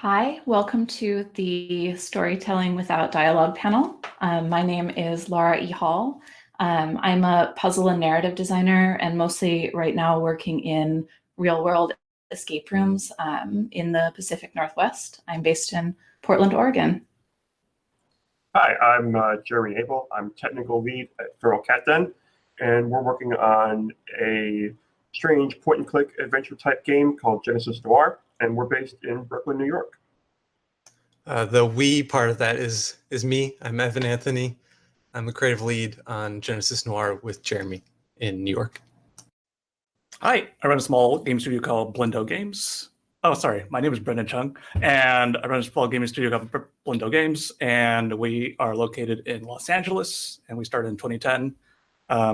Hi, welcome to the Storytelling Without Dialogue panel. My name is Laura E. Hall. I'm a puzzle and narrative designer and mostly right now working in real-world escape rooms in the Pacific Northwest. I'm based in Portland, Oregon. Hi, I'm Jeremy Abel. I'm technical lead at Feral Cat Den, and we're working on a strange point-and-click adventure type game called Genesis Noir, and we're based in Brooklyn, New York. The we part of that is me. I'm Evan Anthony. I'm a creative lead on Genesis Noir with Jeremy in New York. Hi, I run a small game studio called Blendo Games. Oh, sorry, my name is Brendon Chung, and I run a small gaming studio called Blendo Games, and we are located in Los Angeles, and we started in 2010.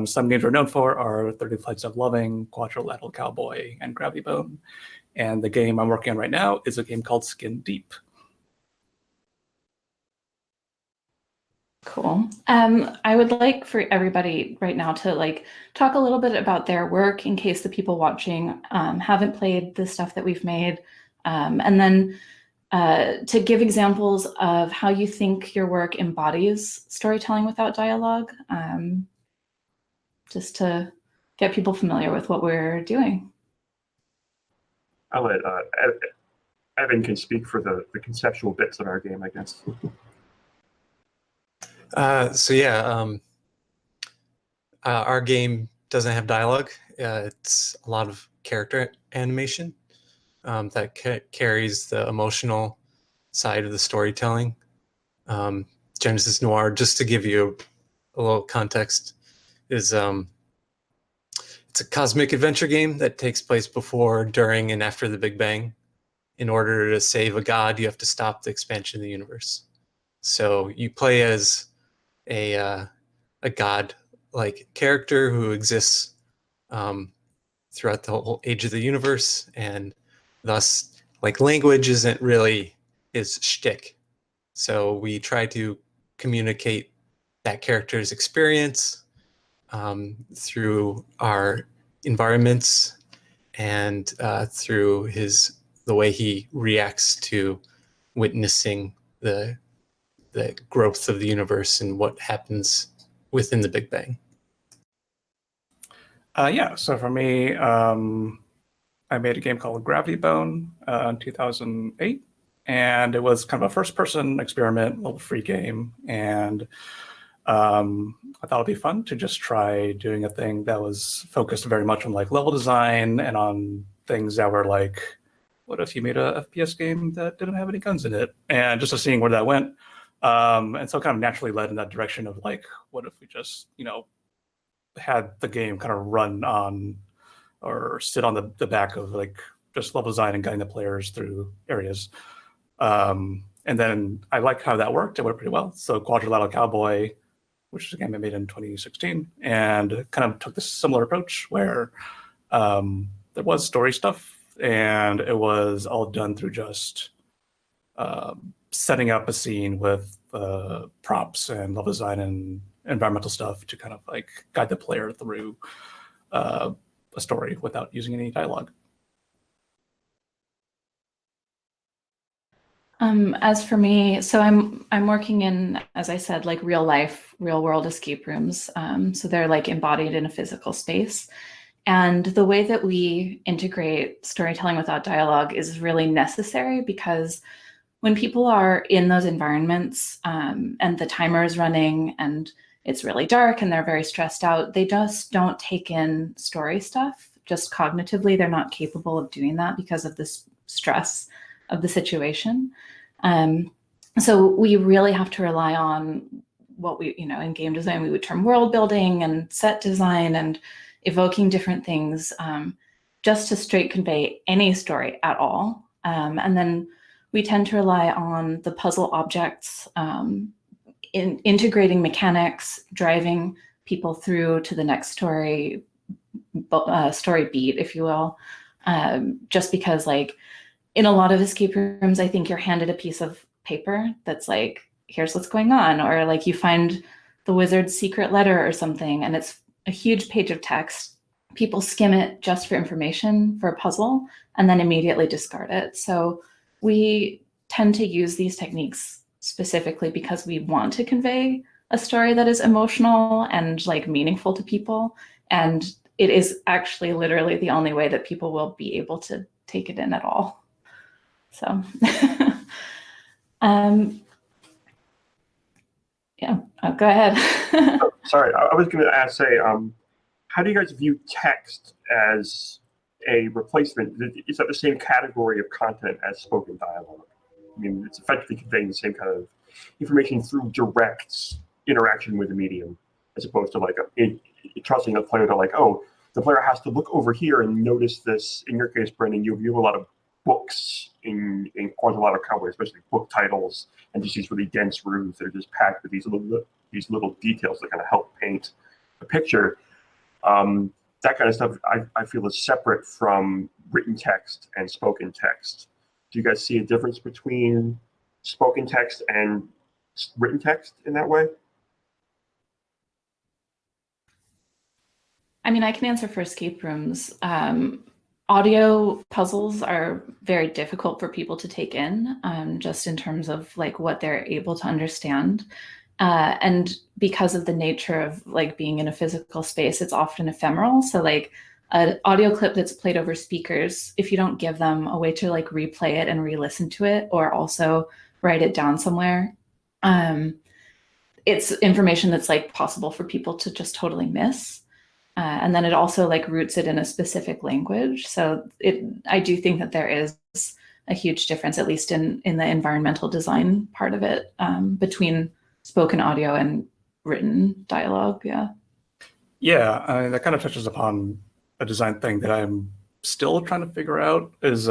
Some games we're known for are 30 Flights of Loving, Quadrilateral Cowboy, and Gravity Bone. And the game I'm working on right now is a game called Skin Deep. Cool. I would like for everybody right now to talk a little bit about their work in case the people watching haven't played the stuff that we've made, and then to give examples of how you think your work embodies storytelling without dialogue, just to get people familiar with what we're doing. I'll let Evan can speak for the conceptual bits of our game, I guess. Our game doesn't have dialogue. It's a lot of character animation that carries the emotional side of the storytelling. Genesis Noir, just to give you a little context, is it's a cosmic adventure game that takes place before, during, and after the Big Bang. In order to save a god, you have to stop the expansion of the universe. So you play as a god-like character who exists throughout the whole age of the universe, and thus, language isn't really his shtick. So we try to communicate that character's experience through our environments and through the way he reacts to witnessing the growth of the universe and what happens within the Big Bang. So for me, I made a game called Gravity Bone in 2008, and it was kind of a first-person experiment, little free game, and I thought it'd be fun to just try doing a thing that was focused very much on level design and on things that were what if you made a FPS game that didn't have any guns in it, and just seeing where that went. And so it kind of naturally led in that direction of what if we just, had the game kind of run on or sit on the back of just level design and guiding the players through areas. And then I like how that worked. It went pretty well. So Quadrilateral Cowboy, which is a game I made in 2016, and kind of took this similar approach where there was story stuff, and it was all done through just setting up a scene with props and level design and environmental stuff to kind of guide the player through a story without using any dialogue. As for me, so I'm working in, as I said, real life, real world escape rooms. So they're embodied in a physical space. And the way that we integrate storytelling without dialogue is really necessary because when people are in those environments and the timer is running and it's really dark and they're very stressed out, they just don't take in story stuff. Just cognitively, they're not capable of doing that because of this stress of the situation. So we really have to rely on what we, in game design, we would term world building and set design and evoking different things just to straight convey any story at all. And then we tend to rely on the puzzle objects, in integrating mechanics, driving people through to the next story beat, if you will, just because in a lot of escape rooms, I think you're handed a piece of paper that's here's what's going on, or you find the wizard's secret letter or something, and it's a huge page of text. People skim it just for information for a puzzle and then immediately discard it. So we tend to use these techniques specifically because we want to convey a story that is emotional and like meaningful to people. And it is actually literally the only way that people will be able to take it in at all. So, yeah, go ahead. Oh, sorry, I was going to say, how do you guys view text as a replacement? Is that the same category of content as spoken dialogue? I mean, it's effectively conveying the same kind of information through direct interaction with the medium, as opposed to like trusting a player to like, oh, the player has to look over here and notice this. In your case, Brendon, you view a lot of books in quadrilateral comedy, especially book titles, and just these really dense rooms that are just packed with these little details that kind of help paint a picture. That kind of stuff I feel is separate from written text and spoken text. Do you guys see a difference between spoken text and written text in that way? I mean, I can answer for escape rooms. Audio puzzles are very difficult for people to take in, just in terms of like what they're able to understand. And because of the nature of like being in a physical space, it's often ephemeral. So like an audio clip that's played over speakers, if you don't give them a way to like replay it and re-listen to it, or also write it down somewhere, it's information that's like possible for people to just totally miss. And then it also like roots it in a specific language. So I do think that there is a huge difference, at least in the environmental design part of it, between spoken audio and written dialogue. Yeah. Yeah, I mean, that kind of touches upon a design thing that I'm still trying to figure out is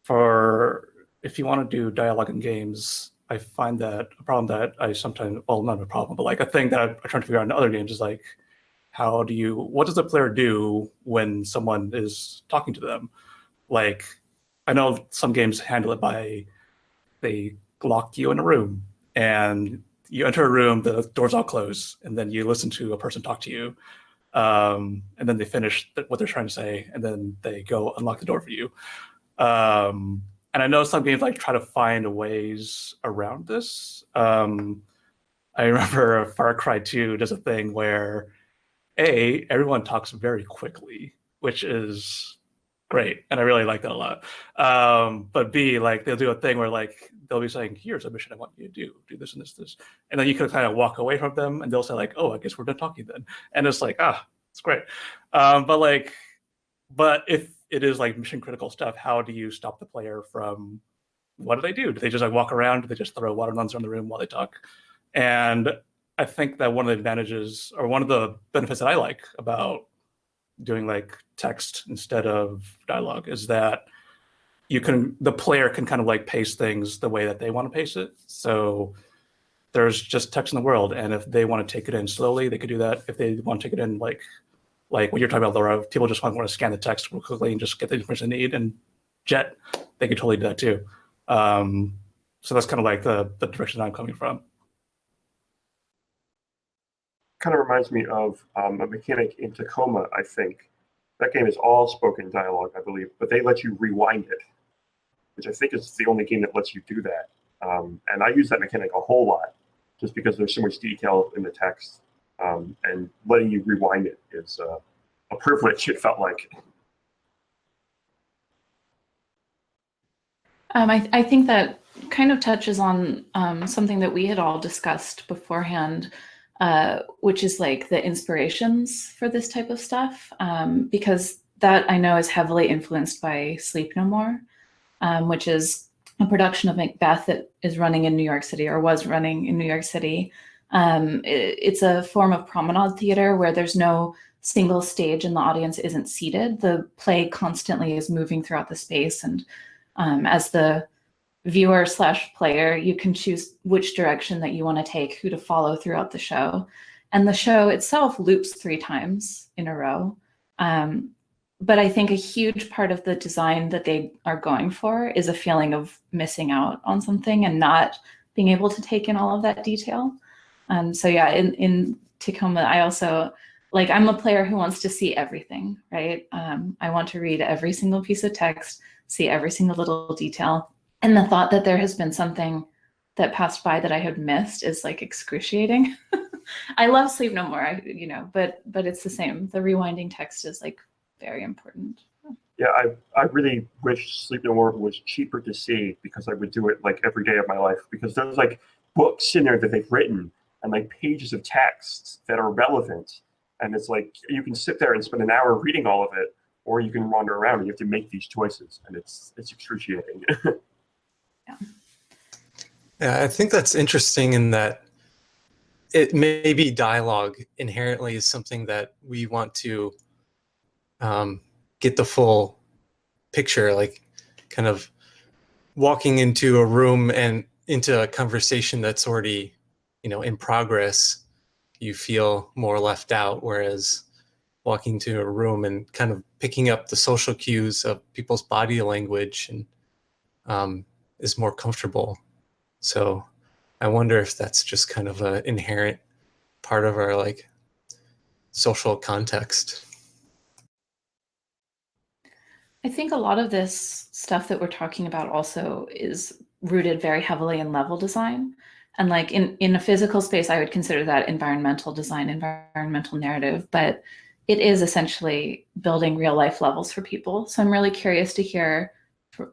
for if you want to do dialogue in games, I find that a problem that I sometimes, well, not a problem, but like a thing that I'm trying to figure out in other games is like, what does the player do when someone is talking to them? Like, I know some games handle it by they lock you in a room and you enter a room, the doors all close, and then you listen to a person talk to you. And then they finish what they're trying to say, and then they go unlock the door for you. And I know some games like try to find ways around this. I remember Far Cry 2 does a thing where everyone talks very quickly, which is great, and I really like that a lot. But B, like they'll do a thing where like they'll be saying, "Here's a mission I want you to do this and this," and then you can kind of walk away from them, and they'll say like, "Oh, I guess we're done talking then," and it's like, it's great. But if it is like mission critical stuff, how do you stop the player from? What do? Do they just like walk around? Do they just throw watermelons around the room while they talk? And I think that one of the advantages or one of the benefits that I like about doing like text instead of dialogue is that the player can kind of like pace things the way that they want to pace it. So there's just text in the world, and if they want to take it in slowly, they could do that. If they want to take it in like what you're talking about, Laura, people just want to scan the text real quickly and just get the information they need, and Jet, they could totally do that too. So that's kind of like the direction I'm coming from. Kind of reminds me of a mechanic in Tacoma, I think. That game is all spoken dialogue, I believe, but they let you rewind it, which I think is the only game that lets you do that. And I use that mechanic a whole lot, just because there's so much detail in the text, and letting you rewind it is a privilege, it felt like. I think that kind of touches on something that we had all discussed beforehand, which is like the inspirations for this type of stuff, because that I know is heavily influenced by Sleep No More, which is a production of Macbeth that is running in New York City, or was running in New York City. It's a form of promenade theater where there's no single stage and the audience isn't seated. The play constantly is moving throughout the space, and as the viewer/player, you can choose which direction that you want to take, who to follow throughout the show. And the show itself loops 3 times in a row. But I think a huge part of the design that they are going for is a feeling of missing out on something and not being able to take in all of that detail. So yeah, in Tacoma, I also, like, I'm a player who wants to see everything, right? I want to read every single piece of text, see every single little detail. And the thought that there has been something that passed by that I had missed is like excruciating. I love Sleep No More, but it's the same. The rewinding text is like very important. Yeah, I really wish Sleep No More was cheaper to see, because I would do it like every day of my life, because there's like books in there that they've written and like pages of text that are relevant. And it's like you can sit there and spend an hour reading all of it, or you can wander around and you have to make these choices, and it's excruciating. Yeah. Yeah, I think that's interesting in that it may be dialogue inherently is something that we want to get the full picture, like kind of walking into a room and into a conversation that's already, in progress, you feel more left out, whereas walking to a room and kind of picking up the social cues of people's body language and is more comfortable. So I wonder if that's just kind of an inherent part of our like social context. I think a lot of this stuff that we're talking about also is rooted very heavily in level design. And like in a physical space, I would consider that environmental design, environmental narrative, but it is essentially building real life levels for people. So I'm really curious to hear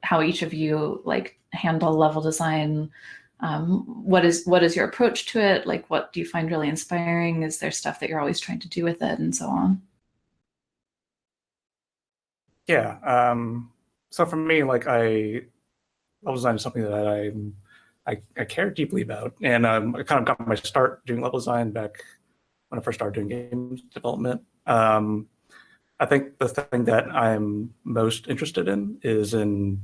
how each of you like handle level design. What is your approach to it? Like, what do you find really inspiring? Is there stuff that you're always trying to do with it, and so on? Yeah. So for me, like level design is something that I care deeply about, and I kind of got my start doing level design back when I first started doing games development. I think the thing that I'm most interested in is in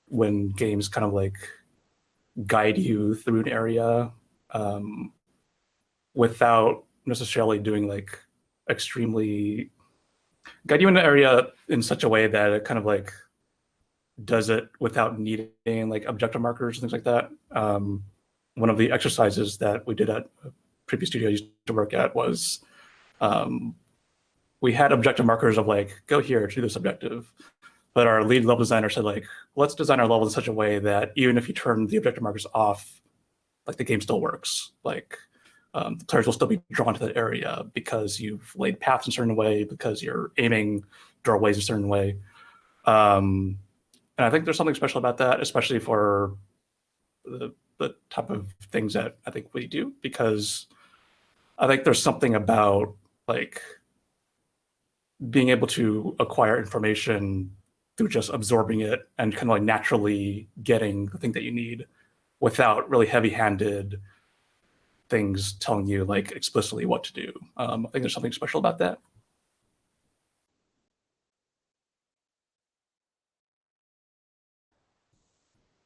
when games kind of like guide you through an area without necessarily doing like extremely guide you in an area in such a way that it kind of like does it without needing like objective markers and things like that. One of the exercises that we did at a previous studio I used to work at was we had objective markers of like, go here to this objective. But our lead level designer said like, let's design our level in such a way that even if you turn the objective markers off, like the game still works. Like the players will still be drawn to that area because you've laid paths in a certain way, because you're aiming doorways a certain way. And I think there's something special about that, especially for the type of things that I think we do, because I think there's something about like being able to acquire information through just absorbing it and kind of like naturally getting the thing that you need without really heavy-handed things telling you like explicitly what to do. I think there's something special about that.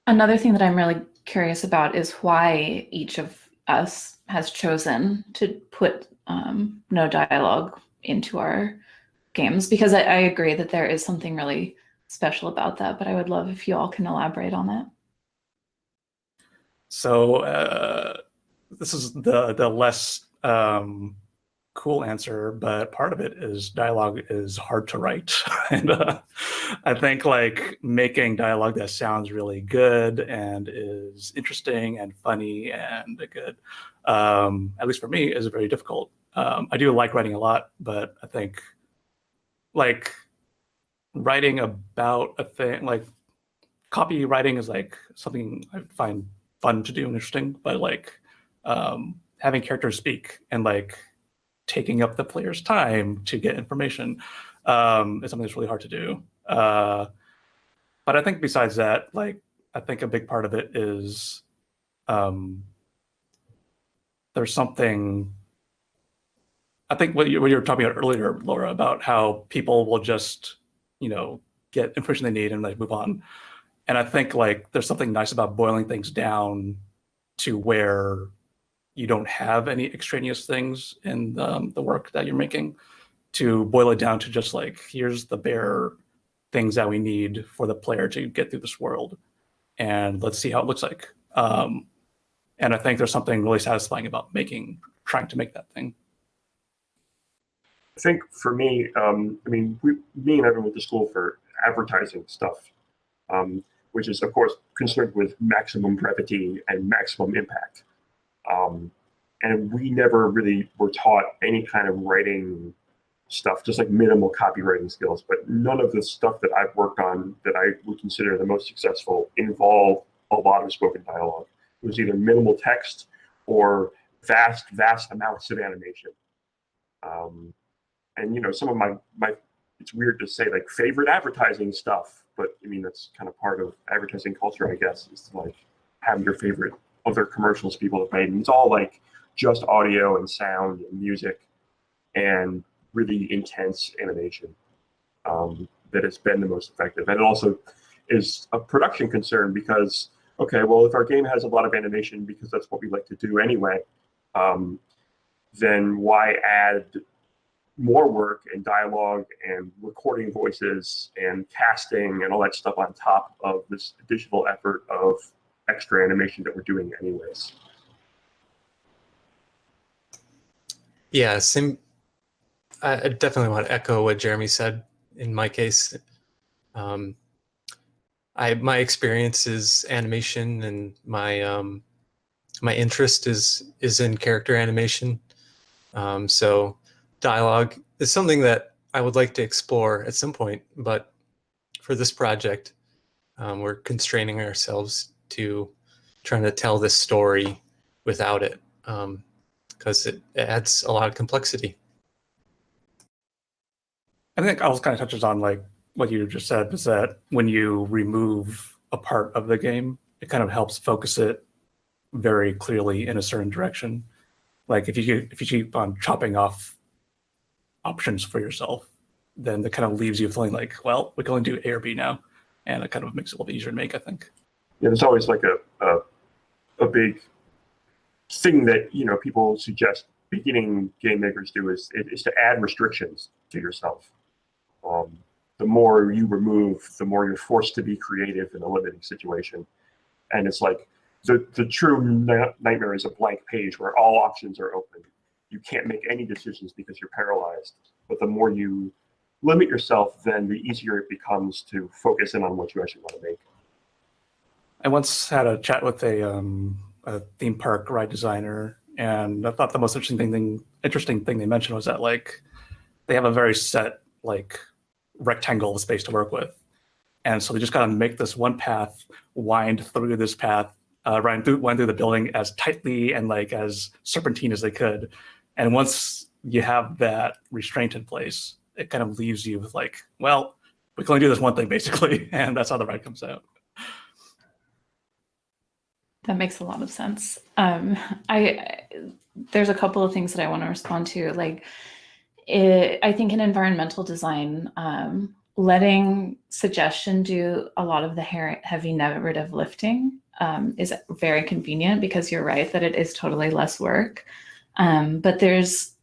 Another thing that I'm really curious about is why each of us has chosen to put no dialogue into our games, because I agree that there is something really special about that, but I would love if you all can elaborate on that. So this is the less cool answer, but part of it is dialogue is hard to write. And I think like making dialogue that sounds really good and is interesting and funny and good, at least for me, is very difficult. I do like writing a lot, but I think like writing about a thing, like copywriting is like something I find fun to do and interesting, but like having characters speak and like taking up the player's time to get information is something that's really hard to do. But I think besides that, like I think a big part of it is there's something. I think what you were talking about earlier, Laura, about how people will just, get information they need and like move on. And I think like there's something nice about boiling things down to where you don't have any extraneous things in the work that you're making, to boil it down to just like, here's the bare things that we need for the player to get through this world, and let's see how it looks like. And I think there's something really satisfying about trying to make that thing. I think for me, me and everyone went to school for advertising stuff. When which is, of course, concerned with maximum brevity and maximum impact. And we never really were taught any kind of writing stuff, just like minimal copywriting skills. But none of the stuff that I've worked on that I would consider the most successful involve a lot of spoken dialogue. It was either minimal text or vast amounts of animation. And you know, some of my it's weird to say like favorite advertising stuff, but I mean that's kind of part of advertising culture, I guess, is to like have your favorite other commercials people have made. And it's all like just audio and sound and music and really intense animation that has been the most effective. And it also is a production concern because, okay, well, if our game has a lot of animation because that's what we like to do anyway, then why add more work and dialogue and recording voices and casting and all that stuff on top of this additional effort of extra animation that we're doing anyways? Yeah, same. I definitely want to echo what Jeremy said in my case. My experience is animation, and my interest is in character animation. So dialogue is something that I would like to explore at some point, but for this project, we're constraining ourselves to trying to tell this story without it, because it adds a lot of complexity. I think I was kind of touches on like what you just said, is that when you remove a part of the game, it kind of helps focus it very clearly in a certain direction. Like if you keep on chopping off options for yourself, then that kind of leaves you feeling like, well, we can only do A or B now, and it kind of makes it a little bit easier to make, I think. Yeah, there's always like a big thing that, you know, people suggest beginning game makers do is to add restrictions to yourself. The more you remove, the more you're forced to be creative in a limiting situation. And it's like the true nightmare is a blank page where all options are open. You can't make any decisions because you're paralyzed. But the more you limit yourself, then the easier it becomes to focus in on what you actually want to make. I once had a chat with a theme park ride designer, and I thought the most interesting thing they mentioned was that like they have a very set like rectangle of space to work with, and so they just gotta make this one path wind through this path, wind through the building as tightly and like as serpentine as they could. And once you have that restraint in place, it kind of leaves you with like, well, we can only do this one thing basically, and that's how the ride comes out. That makes a lot of sense. There's a couple of things that I want to respond to. Like, I think in environmental design, letting suggestion do a lot of the heavy narrative lifting is very convenient, because you're right that it is totally less work. But there's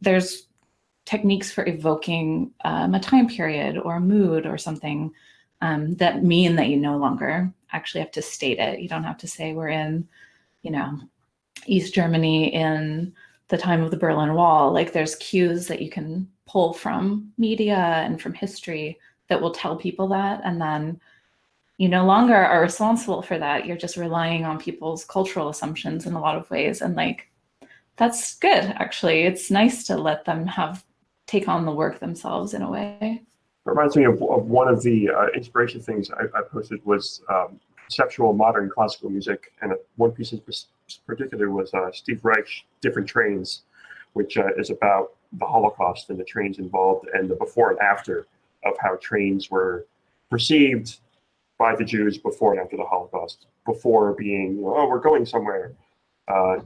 techniques for evoking a time period or a mood or something that mean that you no longer actually have to state it. You don't have to say we're in, you know, East Germany in the time of the Berlin Wall. Like, there's cues that you can pull from media and from history that will tell people that, and then you no longer are responsible for that. You're just relying on people's cultural assumptions in a lot of ways, and like that's good, actually. It's nice to let them take on the work themselves in a way. It reminds me of one of the inspiration things I posted was conceptual modern classical music, and one piece in particular was Steve Reich's Different Trains, which is about the Holocaust and the trains involved and the before and after of how trains were perceived by the Jews before and after the Holocaust. Before being, oh, we're going somewhere.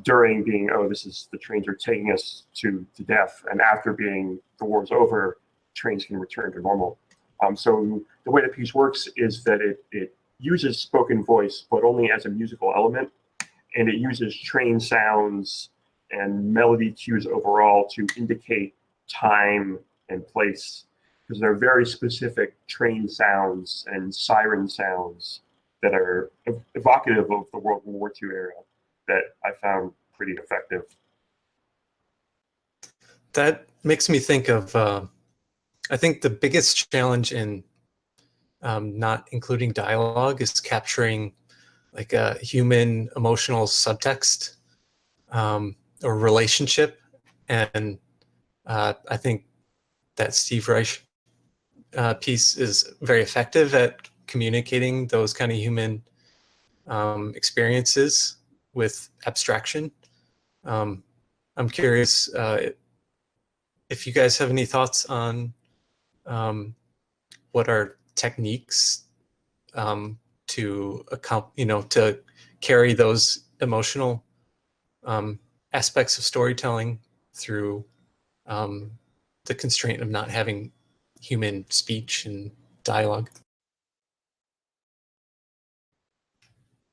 During being, oh, the trains are taking us to death. And after being, the war's over, trains can return to normal. So the way the piece works is that it uses spoken voice, but only as a musical element. And it uses train sounds and melody cues overall to indicate time and place, because there are very specific train sounds and siren sounds that are evocative of the World War II era that I found pretty effective. That makes me think of, I think the biggest challenge in not including dialogue is capturing like a human emotional subtext or relationship. And I think that Steve Reich piece is very effective at communicating those kind of human experiences with abstraction. I'm curious if you guys have any thoughts on what are techniques to carry those emotional aspects of storytelling through the constraint of not having human speech and dialogue.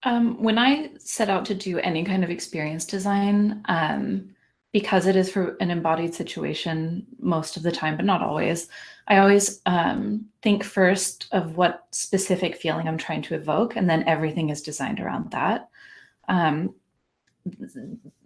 When I set out to do any kind of experience design, because it is for an embodied situation most of the time, but not always, I always think first of what specific feeling I'm trying to evoke, and then everything is designed around that.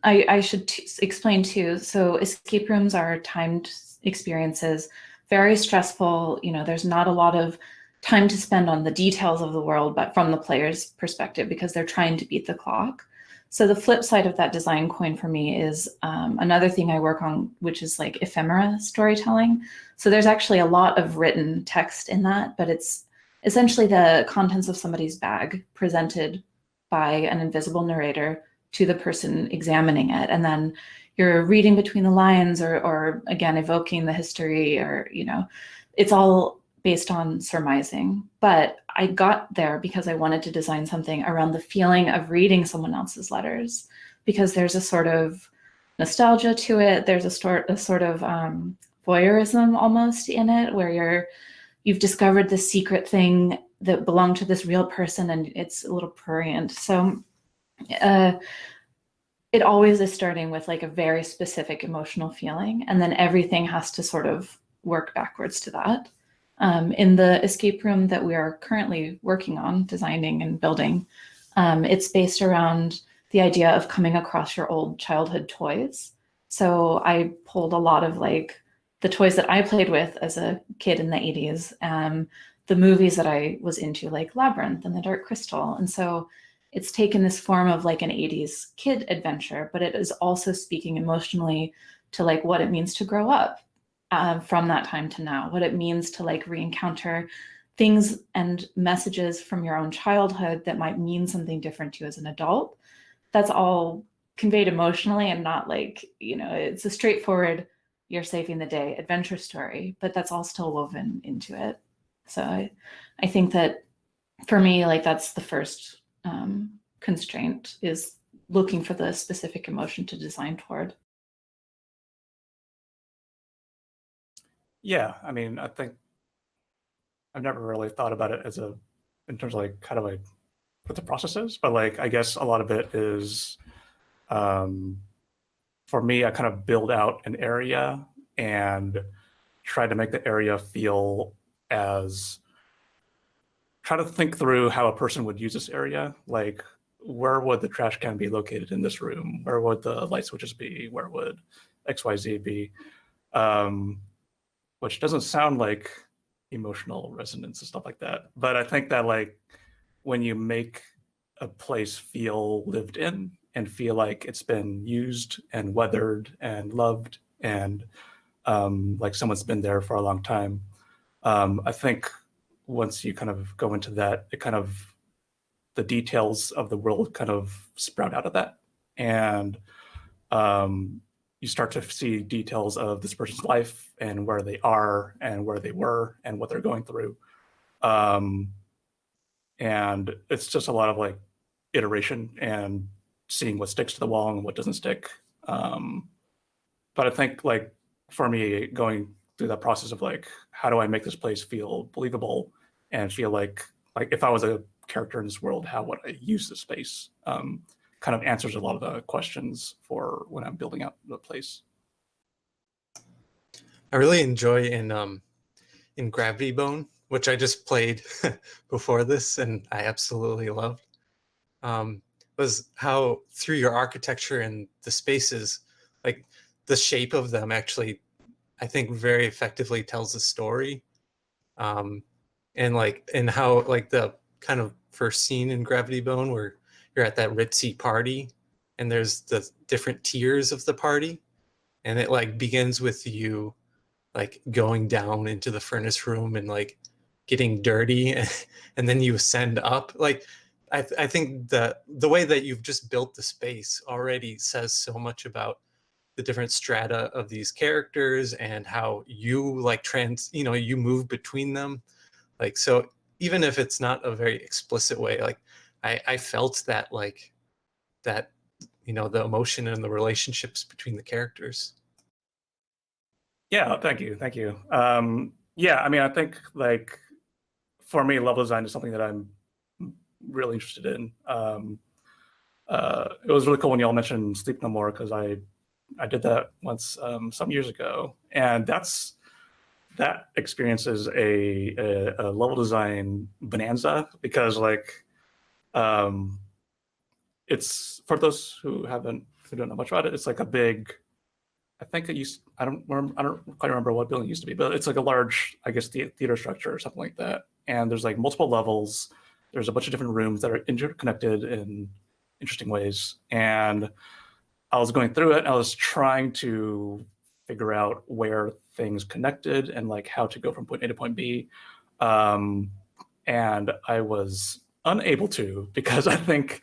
I should explain too, so escape rooms are timed experiences, very stressful. There's not a lot of time to spend on the details of the world, but from the player's perspective, because they're trying to beat the clock. So the flip side of that design coin for me is another thing I work on, which is like ephemera storytelling. So there's actually a lot of written text in that, but it's essentially the contents of somebody's bag presented by an invisible narrator to the person examining it. And then you're reading between the lines or again, evoking the history, or, it's all based on surmising. But I got there because I wanted to design something around the feeling of reading someone else's letters, because there's a sort of nostalgia to it. There's a sort of voyeurism almost in it, where you've discovered this secret thing that belonged to this real person, and it's a little prurient. So it always is starting with like a very specific emotional feeling, and then everything has to sort of work backwards to that. In the escape room that we are currently working on, designing and building, it's based around the idea of coming across your old childhood toys. So I pulled a lot of like the toys that I played with as a kid in the 80s, the movies that I was into, like Labyrinth and The Dark Crystal. And so it's taken this form of like an 80s kid adventure, but it is also speaking emotionally to like what it means to grow up from that time to now, what it means to like re-encounter things and messages from your own childhood that might mean something different to you as an adult. That's all conveyed emotionally, and not like, it's a straightforward, you're saving the day adventure story, but that's all still woven into it. So I think that for me, like that's the first constraint, is looking for the specific emotion to design toward. Yeah, I mean, I think I've never really thought about it in terms of like how do I what the process is, but like I guess a lot of it is for me, I kind of build out an area and try to make the area feel try to think through how a person would use this area. Like, where would the trash can be located in this room? Where would the light switches be? Where would XYZ be? Which doesn't sound like emotional resonance and stuff like that. But I think that like when you make a place feel lived in and feel like it's been used and weathered and loved, and like someone's been there for a long time, I think once you kind of go into that, it kind of, the details of the world kind of sprout out of that. And you start to see details of this person's life and where they are and where they were and what they're going through. And it's just a lot of like iteration and seeing what sticks to the wall and what doesn't stick. But I think like for me, going through that process of like, how do I make this place feel believable and feel like if I was a character in this world, how would I use this space? Kind of answers a lot of the questions for when I'm building out the place. I really enjoy in Gravity Bone, which I just played before this, and I absolutely loved, was how through your architecture and the spaces, like the shape of them actually, I think very effectively tells the story. and how like the kind of first scene in Gravity Bone where you're at that ritzy party and there's the different tiers of the party, and it like begins with you like going down into the furnace room and like getting dirty, and then you ascend up. Like I think that the way that you've just built the space already says so much about the different strata of these characters and how you like you move between them. Like, so even if it's not a very explicit way, like I felt that like that, the emotion and the relationships between the characters. Yeah, thank you. Yeah, I mean, I think like for me, level design is something that I'm really interested in. It was really cool when y'all mentioned Sleep No More, because I did that once some years ago, and that experience is a level design bonanza, because like it's, for those who don't know much about it, it's like a big, I think it used, I don't quite remember what building it used to be, but it's like a large, I guess, theater structure or something like that. And there's like multiple levels. There's a bunch of different rooms that are interconnected in interesting ways. And I was going through it, and I was trying to figure out where things connected and like how to go from point A to point B. And I was unable to, because I think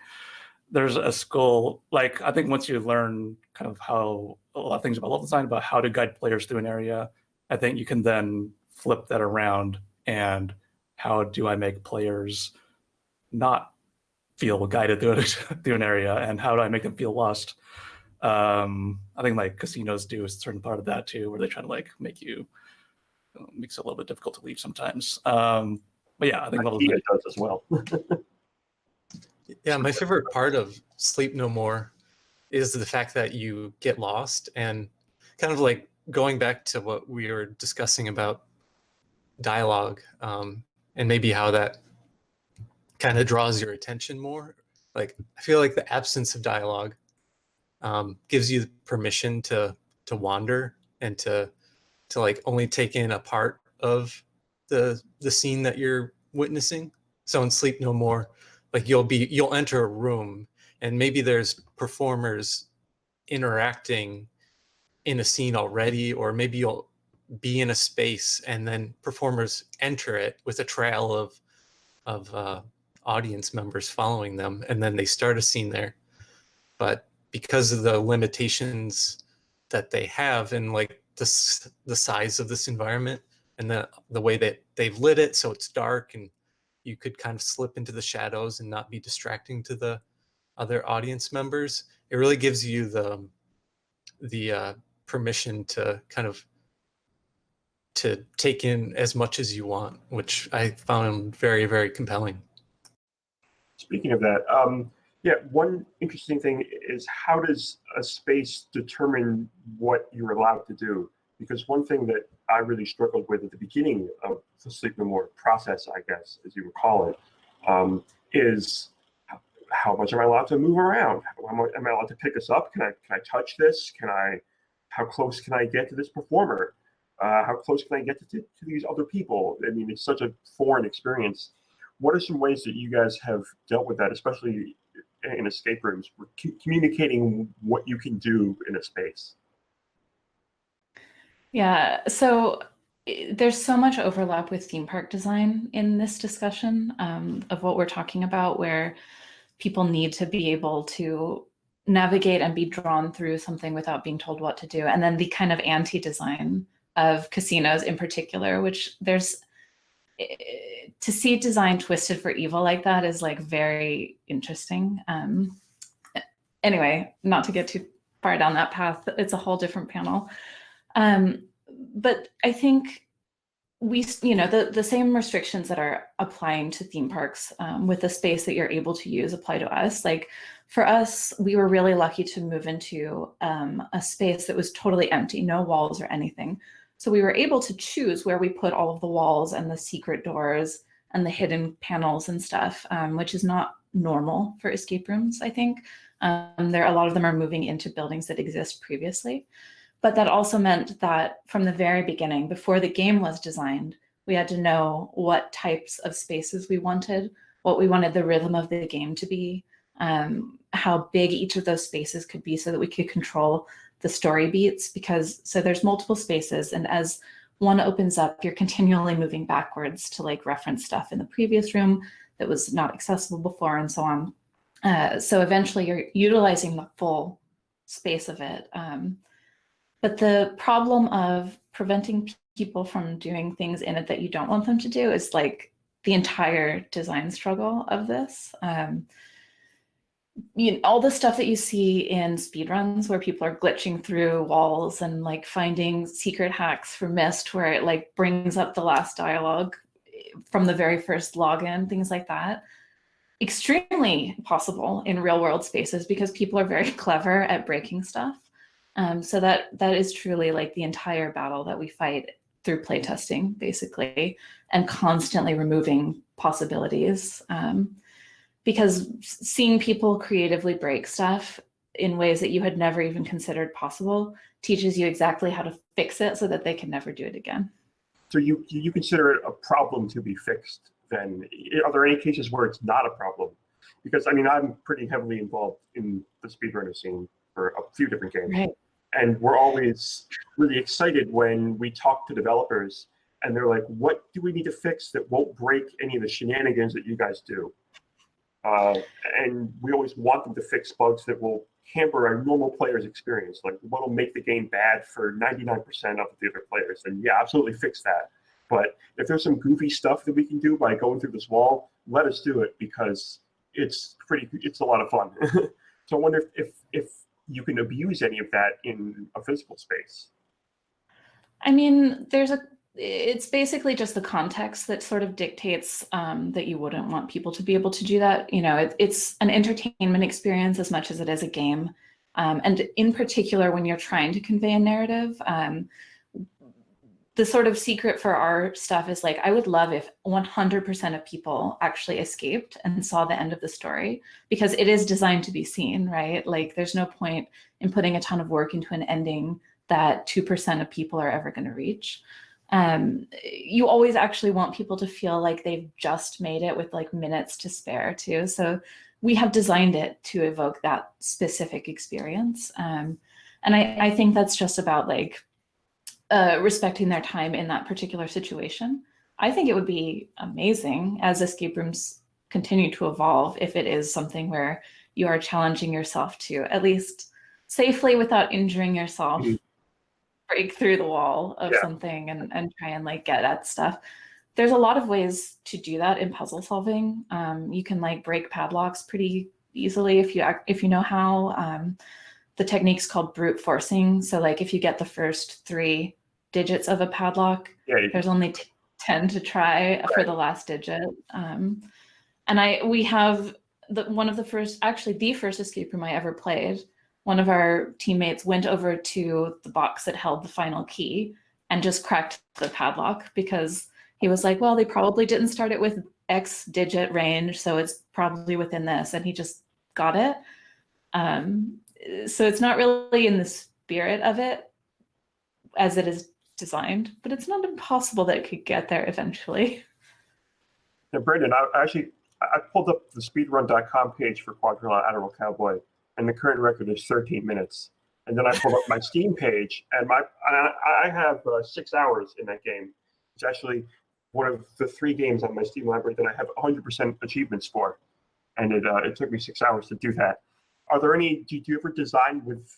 there's a school, like I think once you learn kind of how a lot of things about level design, about how to guide players through an area, I think you can then flip that around, and how do I make players not feel guided through an area, and how do I make them feel lost? I think like casinos do a certain part of that too, where they try to like make it a little bit difficult to leave sometimes. But yeah, I think level design does as well. Yeah, my favorite part of Sleep No More is the fact that you get lost, and kind of like going back to what we were discussing about dialogue, and maybe how that kind of draws your attention more. Like, I feel like the absence of dialogue gives you permission to wander and to like only take in a part of the scene that you're witnessing. So in Sleep No More, like you'll enter a room, and maybe there's performers interacting in a scene already, or maybe you'll be in a space and then performers enter it with a trail of audience members following them, and then they start a scene there. But because of the limitations that they have, and like the size of this environment, and the way that they've lit it so it's dark, and you could kind of slip into the shadows and not be distracting to the other audience members, it really gives you the permission to kind of to take in as much as you want, which I found very, very compelling. Speaking of that, yeah, one interesting thing is, how does a space determine what you're allowed to do? Because one thing that I really struggled with at the beginning of the Sleep No More process, I guess, as you would call it, is how much am I allowed to move around? Am I allowed to pick this up? Can I touch this? How close can I get to this performer? How close can I get to these other people? I mean, it's such a foreign experience. What are some ways that you guys have dealt with that, especially in escape rooms, communicating what you can do in a space? Yeah, so there's so much overlap with theme park design in this discussion of what we're talking about, where people need to be able to navigate and be drawn through something without being told what to do. And then the kind of anti-design of casinos in particular, which to see design twisted for evil like that is like very interesting. Anyway, not to get too far down that path, it's a whole different panel. But I think the same restrictions that are applying to theme parks with the space that you're able to use apply to us. Like for us, we were really lucky to move into a space that was totally empty, no walls or anything. So we were able to choose where we put all of the walls and the secret doors and the hidden panels and stuff, which is not normal for escape rooms, I think. A lot of them are moving into buildings that exist previously. But that also meant that from the very beginning, before the game was designed, We had to know what types of spaces we wanted, what we wanted the rhythm of the game to be, how big each of those spaces could be so that we could control the story beats, because so there's multiple spaces, and as one opens up, you're continually moving backwards to like reference stuff in the previous room that was not accessible before, and so on. So eventually you're utilizing the full space of it. But the problem of preventing people from doing things in it that you don't want them to do is like the entire design struggle of this. All the stuff that you see in speedruns where people are glitching through walls and like finding secret hacks for Myst where it like brings up the last dialogue from the very first login, things like that. Extremely possible in real world spaces because people are very clever at breaking stuff. So that is truly like the entire battle that we fight through playtesting, basically, and constantly removing possibilities. Because seeing people creatively break stuff in ways that you had never even considered possible teaches you exactly how to fix it so that they can never do it again. So you consider it a problem to be fixed then? Are there any cases where it's not a problem? Because I mean, I'm pretty heavily involved in the speedrunner scene for a few different games. Right. And we're always really excited when we talk to developers and they're like, what do we need to fix that won't break any of the shenanigans that you guys do? And we always want them to fix bugs that will hamper our normal players' experience. Like what will make the game bad for 99% of the other players. And yeah, absolutely fix that. But if there's some goofy stuff that we can do by going through this wall, let us do it because it's a lot of fun. So I wonder if you can abuse any of that in a physical space. I mean, it's basically just the context that sort of dictates that you wouldn't want people to be able to do that. It's an entertainment experience as much as it is a game. And in particular, when you're trying to convey a narrative, the sort of secret for our stuff is like, I would love if 100% of people actually escaped and saw the end of the story, because it is designed to be seen, right? Like there's no point in putting a ton of work into an ending that 2% of people are ever going to reach. You always actually want people to feel like they've just made it with like minutes to spare too. So we have designed it to evoke that specific experience. And I think that's just about like respecting their time in that particular situation. I think it would be amazing as escape rooms continue to evolve if it is something where you are challenging yourself to at least safely without injuring yourself. Mm-hmm. Break through the wall of something and try and like get at stuff. There's a lot of ways to do that in puzzle solving. You can like break padlocks pretty easily if you know how. The technique's called brute forcing. So like if you get the first 3 digits of a padlock, there's only 10 to try for the last digit. And we have the first escape room I ever played. One of our teammates went over to the box that held the final key and just cracked the padlock because he was like, well, they probably didn't start it with X digit range, so it's probably within this, and he just got it. So it's not really in the spirit of it as it is designed, but it's not impossible that it could get there eventually. Now, Brendon, I pulled up the speedrun.com page for Quadrillion Admiral Cowboy, and the current record is 13 minutes. And then I pulled up my Steam page, and I have 6 hours in that game. It's actually one of the 3 games on my Steam library that I have 100% achievements for, and it took me 6 hours to do that. Are there any? Do you ever design with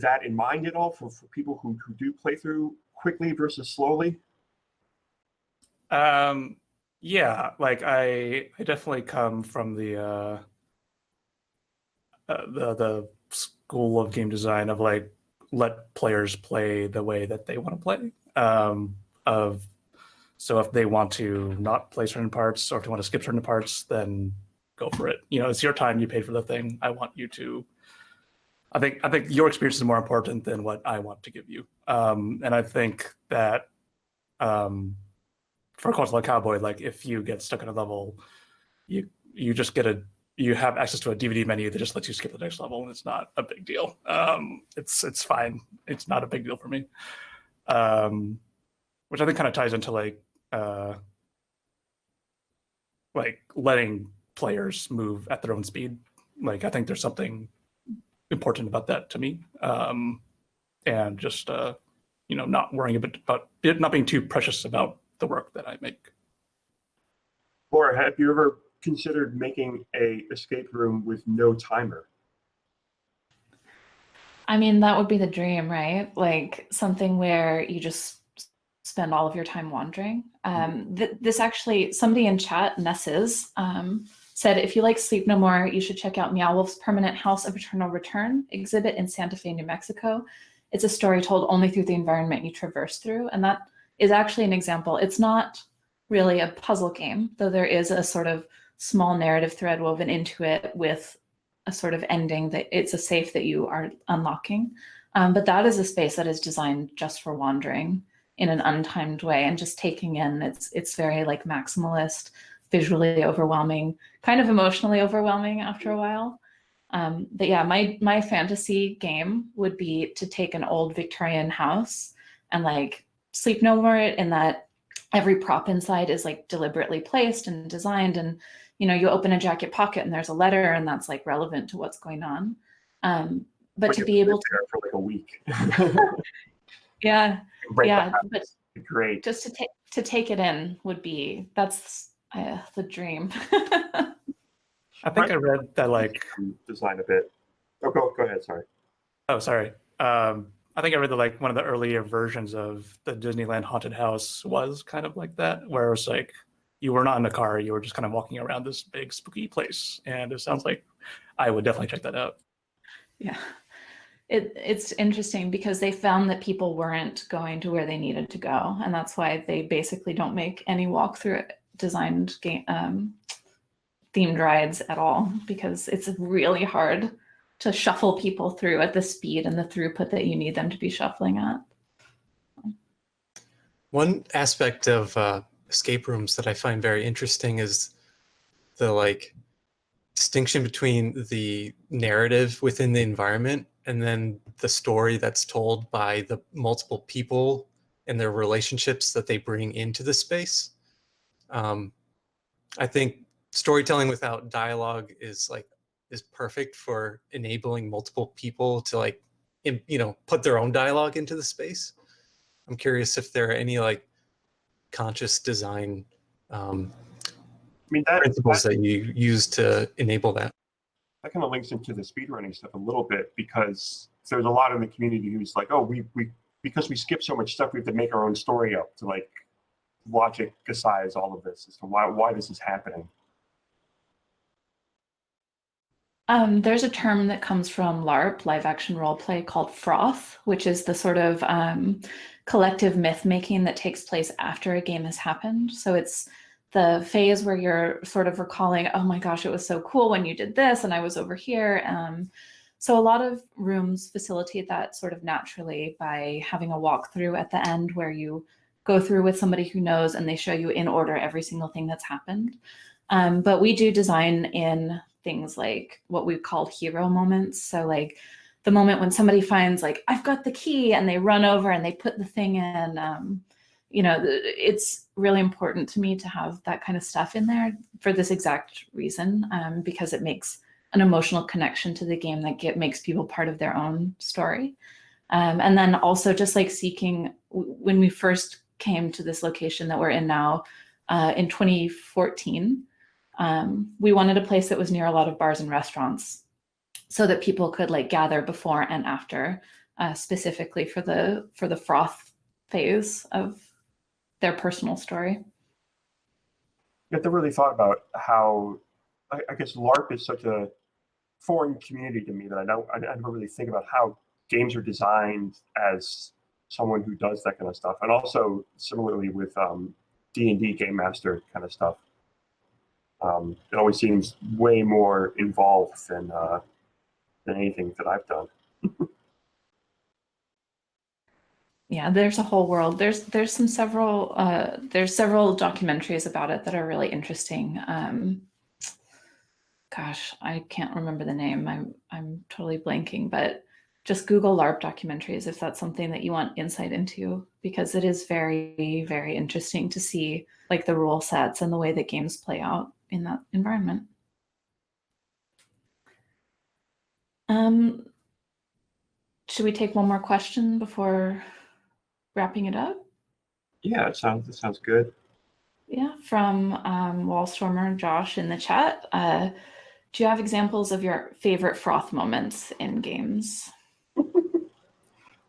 that in mind at all for people who do play through quickly versus slowly? Yeah, like I definitely come from the school of game design of like let players play the way that they want to play. So if they want to not play certain parts or if they want to skip certain parts, then go for it. It's your time. You paid for the thing. I want you to. I think your experience is more important than what I want to give you. And I think that for Quadrillion Cowboy, like if you get stuck in a level, you just you have access to a DVD menu that just lets you skip the next level, and it's not a big deal. It's fine. It's not a big deal for me. which I think kind of ties into like letting players move at their own speed. Like I think there's something important about that to me, and just not worrying about it, not being too precious about the work that I make. Or have you ever considered making a escape room with no timer? I mean, that would be the dream, right? Like something where you just spend all of your time wandering. This actually, somebody in chat, Nesses, said, if you like Sleep No More, you should check out Meow Wolf's Permanent House of Eternal Return exhibit in Santa Fe, New Mexico. It's a story told only through the environment you traverse through. And that is actually an example. It's not really a puzzle game, though there is a sort of small narrative thread woven into it with a sort of ending that it's a safe that you are unlocking. But that is a space that is designed just for wandering in an untimed way and just taking in. It's very like maximalist, visually overwhelming, kind of emotionally overwhelming after a while. But yeah, my fantasy game would be to take an old Victorian house and like Sleep No More it in that every prop inside is like deliberately placed and designed, and you open a jacket pocket and there's a letter and that's like relevant to what's going on. But to be able to there for like a week. yeah, but great. just to take it in would be that's the dream. I think I read that like design a bit. Oh, go ahead. Sorry. Oh, sorry. I think I read that like one of the earlier versions of the Disneyland haunted house was kind of like that, where it was like you were not in a car, you were just kind of walking around this big spooky place, and it sounds like I would definitely check that out. Yeah. It's interesting because they found that people weren't going to where they needed to go, and that's why they basically don't make any walkthrough designed game themed rides at all, because it's really hard to shuffle people through at the speed and the throughput that you need them to be shuffling at. One aspect of escape rooms that I find very interesting is the like distinction between the narrative within the environment and then the story that's told by the multiple people and their relationships that they bring into the space. I think storytelling without dialogue is perfect for enabling multiple people to like, put their own dialogue into the space. I'm curious if there are any like conscious design principles that you use to enable that. That kind of links into the speedrunning stuff a little bit, because there's a lot in the community who's like, oh, because we skip so much stuff, we have to make our own story up to like logicize all of this as to why this is happening. There's a term that comes from LARP, live action role play, called froth, which is the sort of collective myth making that takes place after a game has happened. So it's the phase where you're sort of recalling, oh my gosh, it was so cool when you did this and I was over here. So a lot of rooms facilitate that sort of naturally by having a walkthrough at the end where you go through with somebody who knows and they show you in order every single thing that's happened. But we do design in things like what we call hero moments. So like the moment when somebody finds like, I've got the key, and they run over and they put the thing in. It's really important to me to have that kind of stuff in there for this exact reason, because it makes an emotional connection to the game that makes people part of their own story. And then also just like seeking, when we first came to this location that we're in now in 2014, we wanted a place that was near a lot of bars and restaurants so that people could like gather before and after, specifically for the froth phase of their personal story. You have to really thought about how, I guess LARP is such a foreign community to me that I never really think about how games are designed as someone who does that kind of stuff. And also similarly with D&D Game Master kind of stuff. It always seems way more involved than anything that I've done. Yeah, there's a whole world. There's several documentaries about it that are really interesting. Gosh, I can't remember the name. I'm totally blanking, but just Google LARP documentaries if that's something that you want insight into, because it is very, very interesting to see like the rule sets and the way that games play out in that environment. Should we take one more question before wrapping it up? Yeah, that sounds good. Yeah, from Wallstormer Josh in the chat. Do you have examples of your favorite froth moments in games?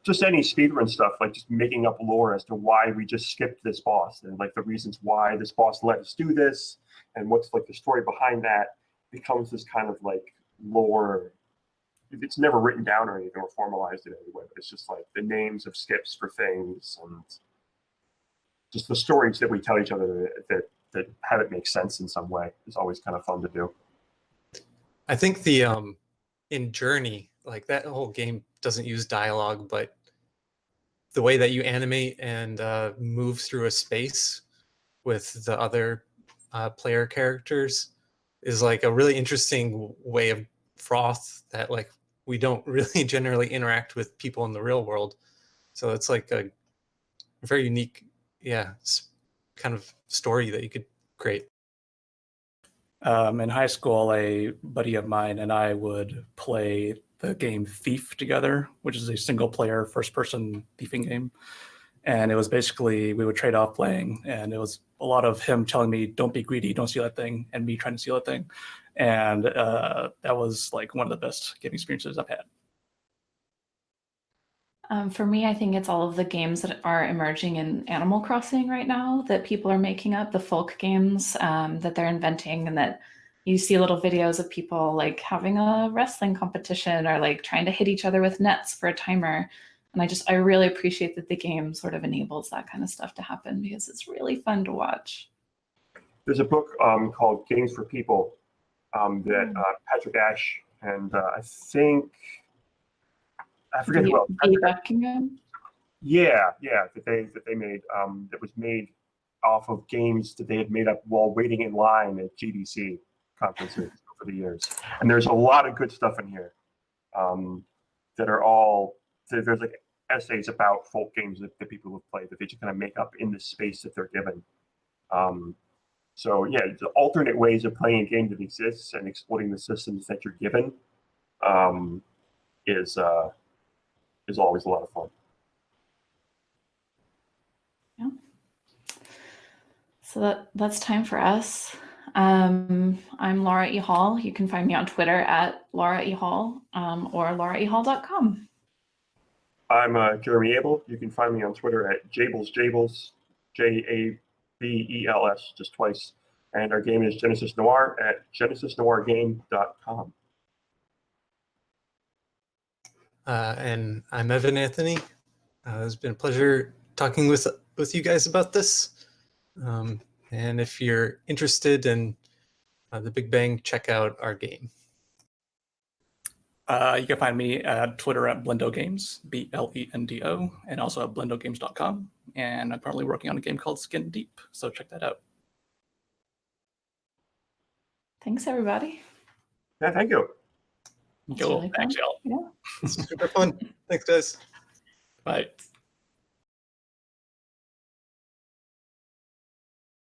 Just any speedrun stuff, like just making up lore as to why we just skipped this boss and like the reasons why this boss let us do this and what's like the story behind that becomes this kind of like lore. It's never written down or anything or formalized in any way, but it's just like the names of skips for things and just the stories that we tell each other that have it make sense in some way is always kind of fun to do. I think the in Journey, like that whole game doesn't use dialogue, but the way that you animate and move through a space with the other player characters is like a really interesting way of froth that like we don't really generally interact with people in the real world. So it's like a very unique, kind of story that you could create. In high school, a buddy of mine and I would play the game Thief together, which is a single-player, first-person thieving game. And it was basically, we would trade off playing, and it was a lot of him telling me, don't be greedy, don't steal that thing, and me trying to steal that thing. And that was like one of the best gaming experiences I've had. For me, I think it's all of the games that are emerging in Animal Crossing right now that people are making up, the folk games that they're inventing, and that you see little videos of people like having a wrestling competition or like trying to hit each other with nets for a timer. And I really appreciate that the game sort of enables that kind of stuff to happen because it's really fun to watch. There's a book called Games for People that Patrick Ashe and I forget who else. Buckingham? Yeah, that they made that was made off of games that they had made up while waiting in line at GDC conferences over the years. And there's a lot of good stuff in here that are all there's like essays about folk games that people have played that they just kind of make up in the space that they're given. So yeah, the alternate ways of playing a game that exists and exploiting the systems that you're given is always a lot of fun. Yeah. So that's time for us. I'm Laura E. Hall. You can find me on Twitter at Laura E. Hall or lauraehall.com. I'm Jeremy Abel. You can find me on Twitter at Jabels, Jabels, just twice. And our game is Genesis Noir at genesisnoirgame.com. And I'm Evan Anthony. It's been a pleasure talking with you guys about this. And if you're interested in the Big Bang, check out our game. You can find me at Twitter at Blendo Games, BLENDO, and also at blendogames.com. And I'm currently working on a game called Skin Deep, so check that out. Thanks, everybody. Yeah, thank you. Cool. Really Thanks, fun. y'all. Yeah. It's super fun. Thanks, guys. Bye.